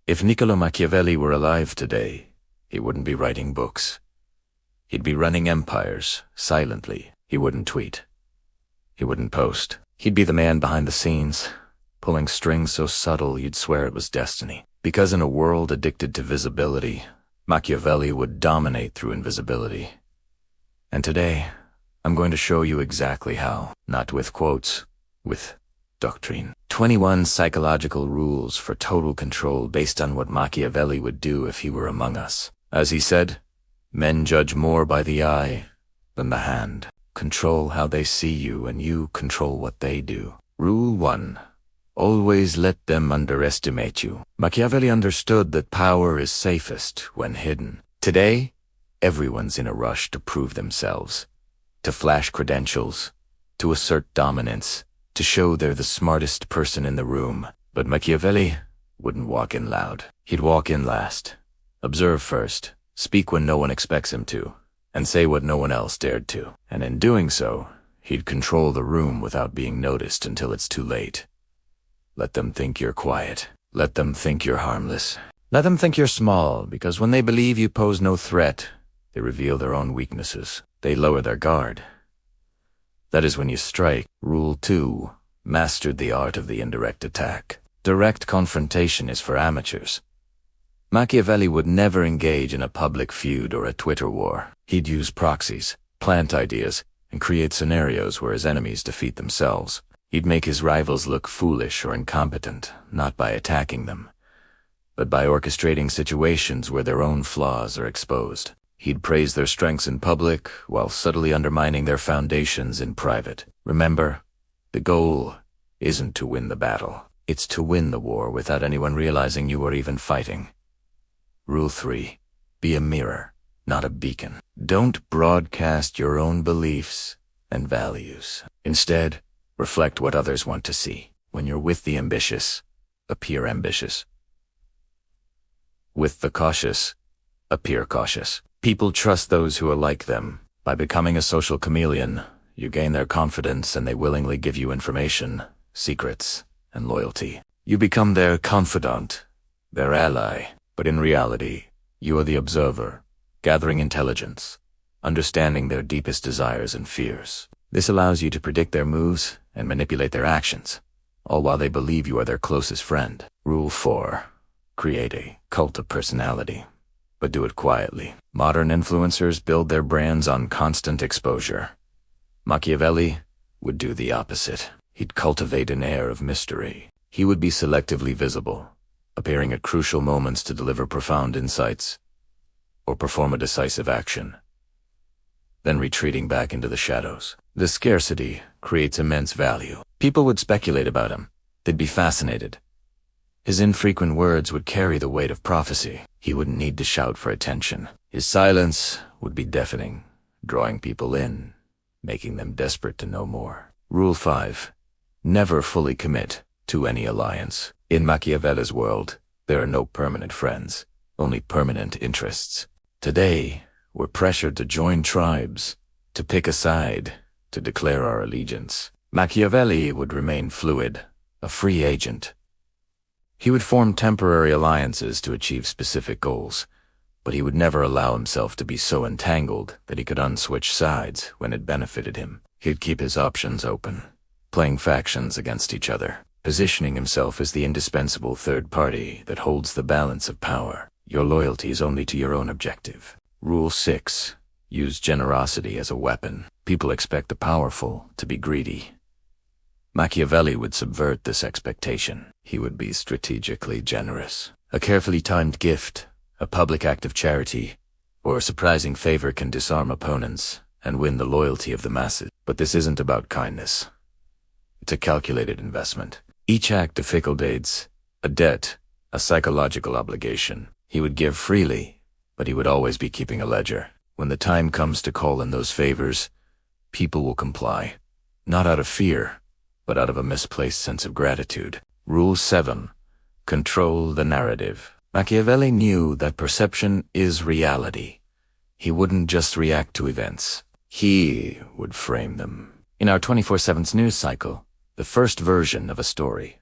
If Niccolo Machiavelli were alive today, he wouldn't be writing books. He'd be running empires, silently. He wouldn't tweet. He wouldn't post. He'd be the man behind the scenes, pulling strings so subtle you'd swear it was destiny. Because in a world addicted to visibility, Machiavelli would dominate through invisibility. And today, I'm going to show you exactly how. Not with quotes, with doctrine. 21 psychological rules for total control based on what Machiavelli would do if he were among us. As he said, men judge more by the eye than the hand. Control how they see you, and you control what they do. Rule 1. Always let them underestimate you. Machiavelli understood that power is safest when hidden. Today, everyone's in a rush to prove themselves, to flash credentials, to assert dominance, to show they're the smartest person in the room. But Machiavelli wouldn't walk in loud. He'd walk in last. Observe first, speak when no one expects him to, and say what no one else dared to. And in doing so, he'd control the room without being noticed until it's too late. Let them think you're quiet. Let them think you're harmless. Let them think you're small, because when they believe you pose no threat, they reveal their own weaknesses. They lower their guard. That is when you strike. Rule 2. Mastered the art of the indirect attack. Direct confrontation is for amateurs. Machiavelli would never engage in a public feud or a Twitter war. He'd use proxies, plant ideas, and create scenarios where his enemies defeat themselves. He'd make his rivals look foolish or incompetent, not by attacking them, but by orchestrating situations where their own flaws are exposed. He'd praise their strengths in public while subtly undermining their foundations in private. Remember, the goal isn't to win the battle. It's to win the war without anyone realizing you are even fighting. Rule 3. Be a mirror, not a beacon. Don't broadcast your own beliefs and values. Instead, reflect what others want to see. When you're with the ambitious, appear ambitious. With the cautious, appear cautious. People trust those who are like them. By becoming a social chameleon, you gain their confidence and they willingly give you information, secrets, and loyalty. You become their confidant, their ally. But in reality, you are the observer, gathering intelligence, understanding their deepest desires and fears. This allows you to predict their moves and manipulate their actions, all while they believe you are their closest friend. Rule 4. Create a cult of personality, but do it quietly. Modern influencers build their brands on constant exposure. Machiavelli would do the opposite. He'd cultivate an air of mystery. He would be selectively visible, appearing at crucial moments to deliver profound insights or perform a decisive action, then retreating back into the shadows. The scarcity creates immense value. People would speculate about him. They'd be fascinated. His infrequent words would carry the weight of prophecy. He wouldn't need to shout for attention. His silence would be deafening, drawing people in, making them desperate to know more. Rule 5. Never fully commit to any alliance. In Machiavelli's world, there are no permanent friends, only permanent interests. Today, we're pressured to join tribes, to pick a side, to declare our allegiance. Machiavelli would remain fluid, a free agent. He would form temporary alliances to achieve specific goals, but he would never allow himself to be so entangled that he could unswitch sides when it benefited him. He'd keep his options open, playing factions against each other, positioning himself as the indispensable third party that holds the balance of power. Your loyalty is only to your own objective. Rule 6. Use generosity as a weapon. People expect the powerful to be greedy. Machiavelli would subvert this expectation. He would be strategically generous. A carefully timed gift, a public act of charity, or a surprising favor can disarm opponents and win the loyalty of the masses. But this isn't about kindness. It's a calculated investment. Each act of fickle-dates, a debt, a psychological obligation. He would give freely, but he would always be keeping a ledger. When the time comes to call in those favors, people will comply, not out of fear, but out of a misplaced sense of gratitude. Rule 7. Control the narrative. Machiavelli knew that perception is reality. He wouldn't just react to events. He would frame them. In our 24/7 news cycle, the first version of a story,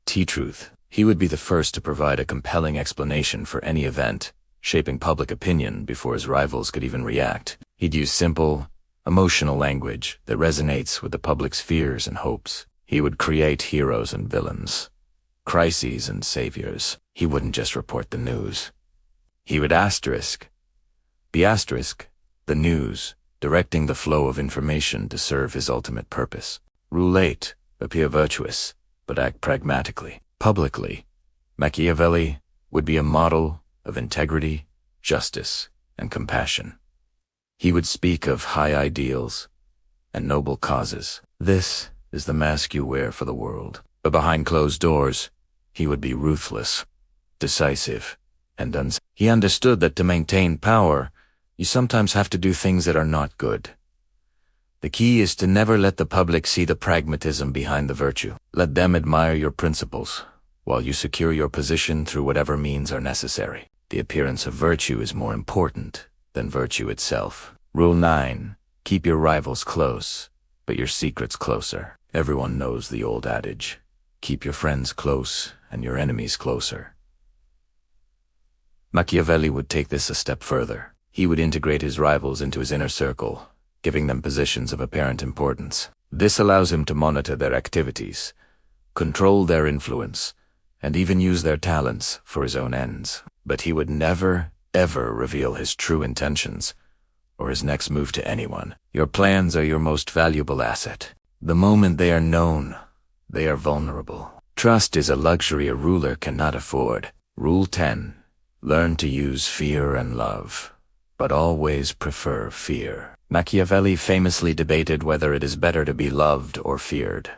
T-Truth, He would be the first to provide a compelling explanation for any event, shaping public opinion before his rivals could even react. He'd use simple, emotional language that resonates with the public's fears and hopes. He would create heroes and villains, crises and saviors. He wouldn't just report the news. He would be the news, directing the flow of information to serve his ultimate purpose. Rule 8. Appear virtuous, but act pragmatically. Publicly, Machiavelli would be a model of integrity, justice, and compassion. He would speak of high ideals and noble causes. This is the mask you wear for the world. But behind closed doors, he would be ruthless, decisive, and He understood that to maintain power, you sometimes have to do things that are not good. The key is to never let the public see the pragmatism behind the virtue. Let them admire your principles, while you secure your position through whatever means are necessary. The appearance of virtue is more important than virtue itself. Rule 9. Keep your rivals close, but your secrets closer. Everyone knows the old adage, keep your friends close and your enemies closer. Machiavelli would take this a step further. He would integrate his rivals into his inner circle, giving them positions of apparent importance. This allows him to monitor their activities, control their influence, and even use their talents for his own ends. But he would never, ever reveal his true intentions or his next move to anyone. Your plans are your most valuable asset. The moment they are known, they are vulnerable. Trust is a luxury a ruler cannot afford. Rule 10. Learn to use fear and love, but always prefer fear. Machiavelli famously debated whether it is better to be loved or feared.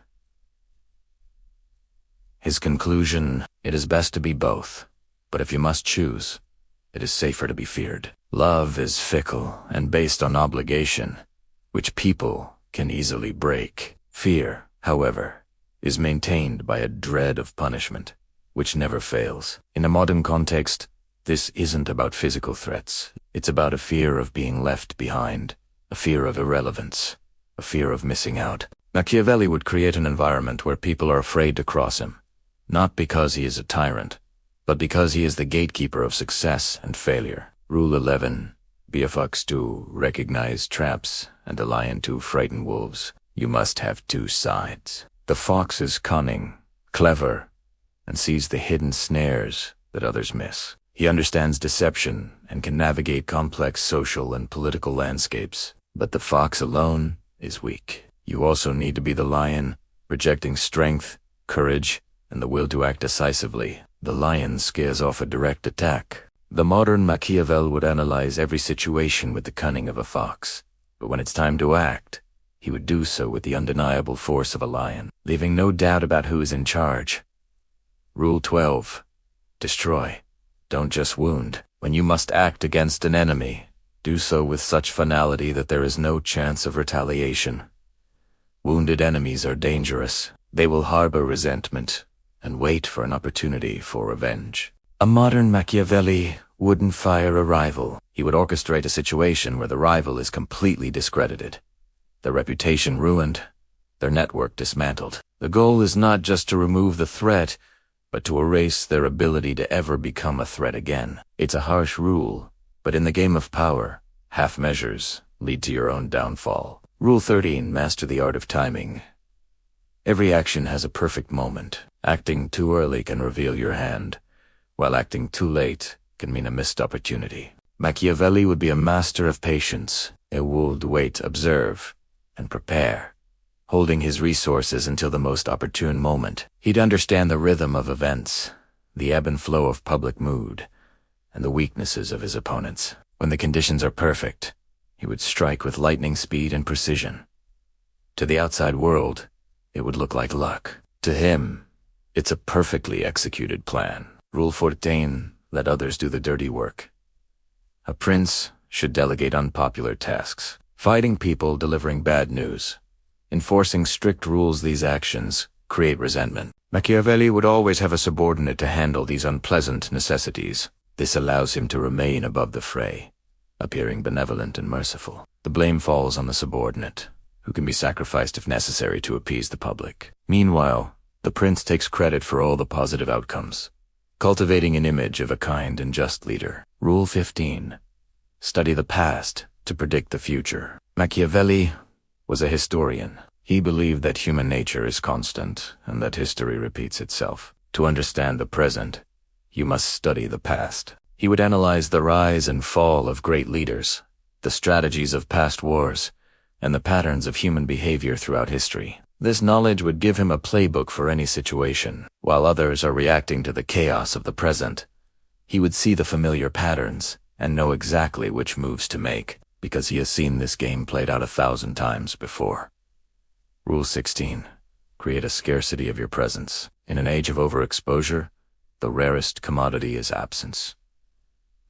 His conclusion, it is best to be both, but if you must choose, it is safer to be feared. Love is fickle and based on obligation, which people can easily break. Fear, however, is maintained by a dread of punishment, which never fails. In a modern context, this isn't about physical threats. It's about a fear of being left behind, a fear of irrelevance, a fear of missing out. Machiavelli would create an environment where people are afraid to cross him, not because he is a tyrant, but because he is the gatekeeper of success and failure. Rule 11. Be a fox to recognize traps and a lion to frighten wolves. You must have two sides. The fox is cunning, clever, and sees the hidden snares that others miss. He understands deception and can navigate complex social and political landscapes. But the fox alone is weak. You also need to be the lion, projecting strength, courage, and the will to act decisively. The lion scares off a direct attack. The modern Machiavelli would analyze every situation with the cunning of a fox, but when it's time to act, he would do so with the undeniable force of a lion, leaving no doubt about who is in charge. Rule 12. Destroy. Don't just wound. When you must act against an enemy, do so with such finality that there is no chance of retaliation. Wounded enemies are dangerous. They will harbor resentment and wait for an opportunity for revenge. A modern Machiavelli wouldn't fire a rival. He would orchestrate a situation where the rival is completely discredited, their reputation ruined, their network dismantled. The goal is not just to remove the threat, but to erase their ability to ever become a threat again. It's a harsh rule, but in the game of power, half measures lead to your own downfall. Rule 13. Master the art of timing. Every action has a perfect moment. Acting too early can reveal your hand, while acting too late can mean a missed opportunity. Machiavelli would be a master of patience. He would wait, observe, and prepare, holding his resources until the most opportune moment. He'd understand the rhythm of events, the ebb and flow of public mood, and the weaknesses of his opponents. When the conditions are perfect, he would strike with lightning speed and precision. To the outside world, it would look like luck. To him, it's a perfectly executed plan. Rule 14. Let others do the dirty work. A prince should delegate unpopular tasks. Fighting people delivering bad news. Enforcing strict rules. These actions create resentment. Machiavelli would always have a subordinate to handle these unpleasant necessities. This allows him to remain above the fray, appearing benevolent and merciful. The blame falls on the subordinate, who can be sacrificed if necessary to appease the public. Meanwhile, The prince takes credit for all the positive outcomes, cultivating an image of a kind and just leader. Rule 15. Study the past to predict the future. Machiavelli was a historian. He believed that human nature is constant and that history repeats itself. To understand the present, you must study the past. He would analyze the rise and fall of great leaders, the strategies of past wars, and the patterns of human behavior throughout history. This knowledge would give him a playbook for any situation. While others are reacting to the chaos of the present, he would see the familiar patterns and know exactly which moves to make, because he has seen this game played out 1,000 times before. Rule 16. Create a scarcity of your presence. In an age of overexposure, the rarest commodity is absence.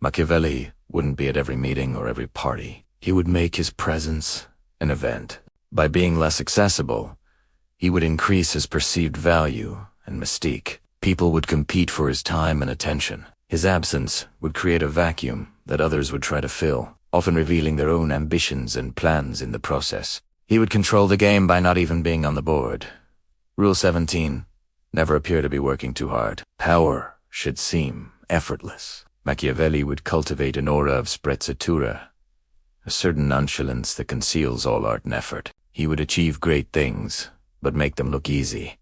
Machiavelli wouldn't be at every meeting or every party. He would make his presence an event. By being less accessible, he would increase his perceived value and mystique. People would compete for his time and attention. His absence would create a vacuum that others would try to fill, often revealing their own ambitions and plans in the process. He would control the game by not even being on the board. Rule 17. Never appear to be working too hard. Power should seem effortless. Machiavelli would cultivate an aura of sprezzatura, a certain nonchalance that conceals all art and effort. He would achieve great things, but make them look easy,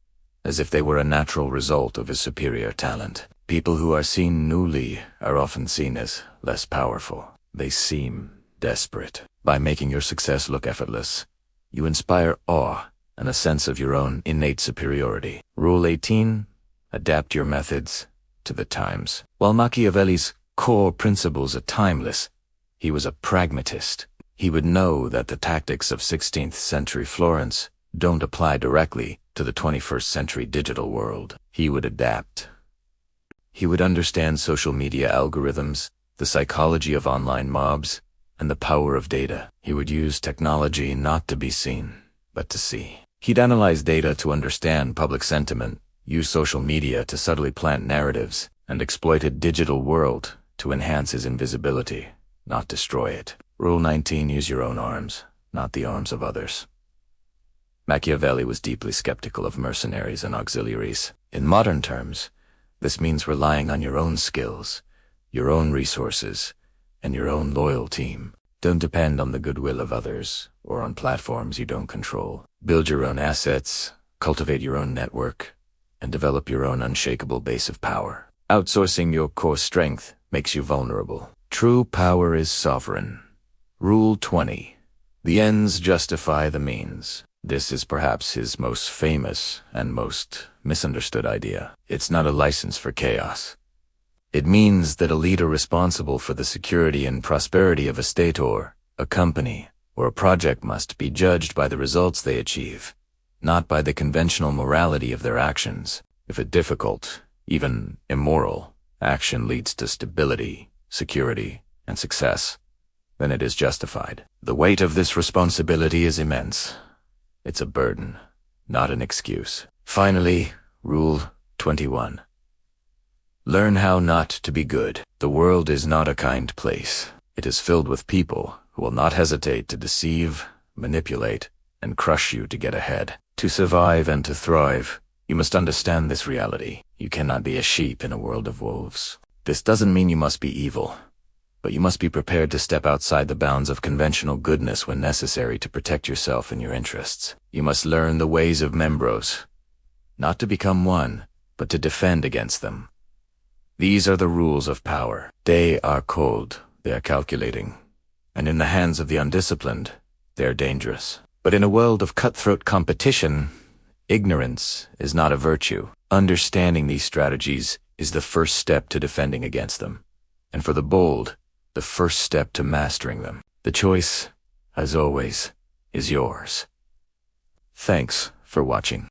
as if they were a natural result of his superior talent. People who are seen newly are often seen as less powerful. They seem desperate. By making your success look effortless, you inspire awe and a sense of your own innate superiority. Rule 18. Adapt your methods to the times. While Machiavelli's core principles are timeless, he was a pragmatist. He would know that the tactics of 16th century Florence don't apply directly to the 21st century digital world. He would adapt. He would understand social media algorithms, the psychology of online mobs, and the power of data. He would use technology not to be seen, but to see. He'd analyze data to understand public sentiment, use social media to subtly plant narratives, and exploit a digital world to enhance his invisibility, not destroy it. Rule 19. Use your own arms, not the arms of others. Machiavelli was deeply skeptical of mercenaries and auxiliaries. In modern terms, this means relying on your own skills, your own resources, and your own loyal team. Don't depend on the goodwill of others or on platforms you don't control. Build your own assets, cultivate your own network, and develop your own unshakable base of power. Outsourcing your core strength makes you vulnerable. True power is sovereign. Rule 20. The ends justify the means. This is perhaps his most famous and most misunderstood idea. It's not a license for chaos. It means that a leader responsible for the security and prosperity of a state or a company or a project must be judged by the results they achieve, not by the conventional morality of their actions. If a difficult, even immoral, action leads to stability, security, and success, then it is justified. The weight of this responsibility is immense. It's a burden, not an excuse. Finally, Rule 21. Learn how not to be good. The world is not a kind place. It is filled with people who will not hesitate to deceive, manipulate, and crush you to get ahead. To survive and to thrive, you must understand this reality. You cannot be a sheep in a world of wolves. This doesn't mean you must be evil, but you must be prepared to step outside the bounds of conventional goodness when necessary to protect yourself and your interests. You must learn the ways of membros, not to become one, but to defend against them. These are the rules of power. They are cold, they are calculating, and in the hands of the undisciplined, they are dangerous. But in a world of cutthroat competition, ignorance is not a virtue. Understanding these strategies is the first step to defending against them, and for the bold, the first step to mastering them. The choice, as always, is yours. Thanks for watching.